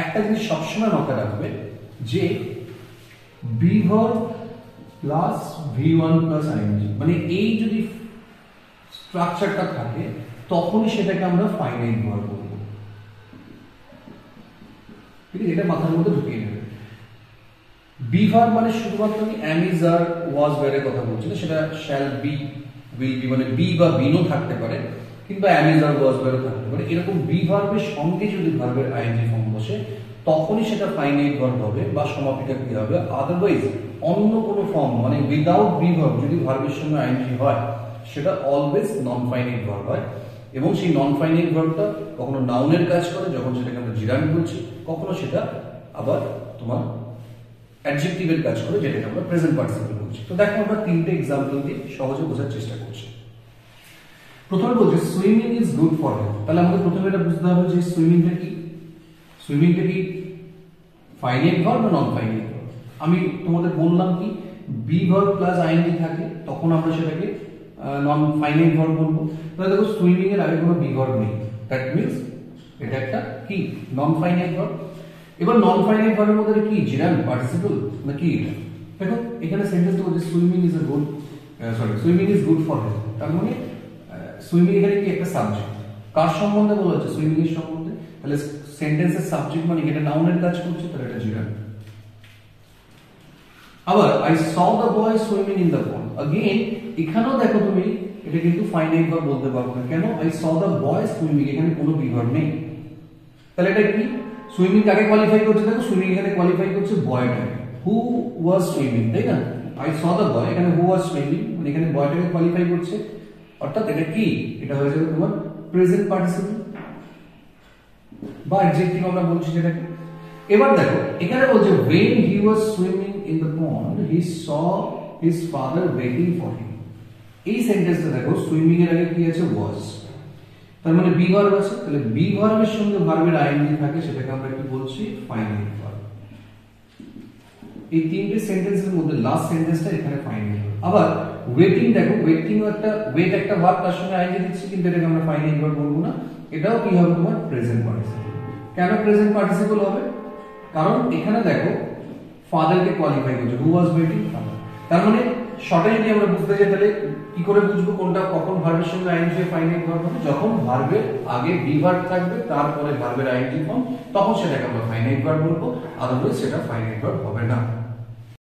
একটা জিনিস সবসময় মাথায় রাখবে যে be verb plus V1 plus ING, মানে এই যদি স্ট্রাকচারটা থাকে তখনই সেটাকে আমরা ফাইনাইট ভার্ব বলবো। ঠিক আছে, এটা মাথার মধ্যে ঢুকিয়ে নেবে। বি ভার্ব মানে শুধুমাত্র আমি অ্যাম, ইজ, আর, ওয়াজ, ওয়্যার এর কথা বলছি না, সেটা শ্যাল বি, উইল বি, মানে বি বা বিনও থাকতে পারে, কিংবা অ্যাম, ইজ, আর, ওয়াজ, ওয়্যারও থাকতে পারে। এরকম বি ভার্বের সঙ্গে যদি ভার্বের আইএনজি ফর্ম বসে তখনই সেটা ফাইনাইট ভার্ব হবে বা সমাপিকা ক্রিয়া হবে। আদারওয়াইজ অন্য কোনো ফর্ম মানে উইদাউট বি ভার্ব যদি ভার্বের সঙ্গে আইএনজি হয় সেটা অলওয়েজ নন ফাইনাইট ভার্ব হয়। এবং সেই নন ফাইনাইট ভার্বটা কখনো নাউনের কাজ করে যখন সেটাকে আমরা জিরান্ড বলছি, কখনো সেটা আবার তোমার অ্যাডজেক্টিভের কাজ করে যেটাকে আমরা প্রেজেন্ট পার্টিসিপল বলছি। তো দেখো আমরা তিনটে এক্সাম্পল দিয়ে সহজে বোঝার চেষ্টা করছি। প্রথমে বলছে swimming is good for health. তাহলে আমাদের প্রথমে এটা বুঝতে হবে যে সুইমিংটা কি। সুইমিংটা কি ফাইনাইট ভার্ব না নন ফাইনাইট ভার্ব? আমি তোমাদের বললাম কি বি ভার্ব প্লাস আইএনজি থাকে তখন আমরা সেটাকে নন ফাইনাইট ভার্ব বলবো। তাহলে দেখো সুইমিং এর আগে কোনো বি ভার্ব নেই, দ্যাট মিন্স এটা একটা কি নন ফাইনাইট ভার্ব। এবার নন ফাইনাইট ভার্বের মধ্যে কি জিরান্ড পার্টিসিপল না কি? দেখো এখানে সেন্টেন্সটা বলছে swimming is good for health. তার মানে সুইমিং এখানে কি একটা সাবজেক্ট, কার সম্বন্ধে বলা হচ্ছে? সুইমিং এর সম্বন্ধে। তাহলে সেন্টেন্সের সাবজেক্ট মানে এটা নাউনের কাজ করছে, তাহলে এটা জিরান্ড। আবার I saw the boy swimming in the pond, again এখানেও দেখো তুমি এটা কিন্তু ফাইনাইট ভার্ব বলতে পারবে না। কেন? I saw the boy swimming, এখানে কোনো বি ভার্ব নেই। তাহলে এটা কি সুইমিং কাকে কোয়ালিফাই করছে? দেখো সুইমিং এখানে কোয়ালিফাই করছে বয়টাকে, হু ওয়াজ সুইমিং, তাই না? আই স দ্য বয়, এখানে হু ওয়াজ সুইমিং, মানে এখানে বয়টাকে কোয়ালিফাই করছে, অর্থাৎ এটা কি এটা হয়ে যাবে তোমার প্রেজেন্ট পার্টিসিপল বা অ্যাডজেক্টিভ আমরা বলছি যেটাকে। এবার দেখো এখানে বলছে when he was swimming in the pond he saw his father waiting for him। এই সেন্টেন্সটা দেখো সুইমিং এর আগে কি আছে? was, তার মানে বি ভার্ব আছে। তাহলে বি ভার্বের সঙ্গে ভার্বের আইএনজি থাকে, সেটাকে আমরা কি বলছি? Finite verb. এই তিনটে সেন্টেন্সের মধ্যে লাস্ট সেন্টেন্সটা এখানে ফাইনাইট ভার্ব। আবার ওয়েটিং দেখো, ওয়েটিং একটা ওয়েট একটা ভার্ব, তার সঙ্গে আইএনজি দিচ্ছি, কিন্তু এটাকে আমরা ফাইনাইট ভার্ব বলবো না, এটাও কি হবে তোমার প্রেজেন্ট পার্টিসিপল। কেন প্রেজেন্ট পার্টিসিপল হবে? কারণ এখানে দেখো ফাদারকে কোয়ালিফাই করছে, হু ওয়াজ ওয়েটিং ফাদার। তার মানে শর্টে যদি আমরা বুঝতে যাই তাহলে কি করে বুঝবো কোনটা কখন ভার্বের সঙ্গে আইএনজি ফাইনাইট ভার্ব হবে? যখন ভার্বের আগে বি ভার্ব থাকবে তারপরে ভার্বের আইএনজি ফর্ম, তখন সেটাকে আমরা ফাইনাইট ভার্ব বলবো, আদারওয়াইজ সেটা ফাইনাইট ভার্ব হবে না।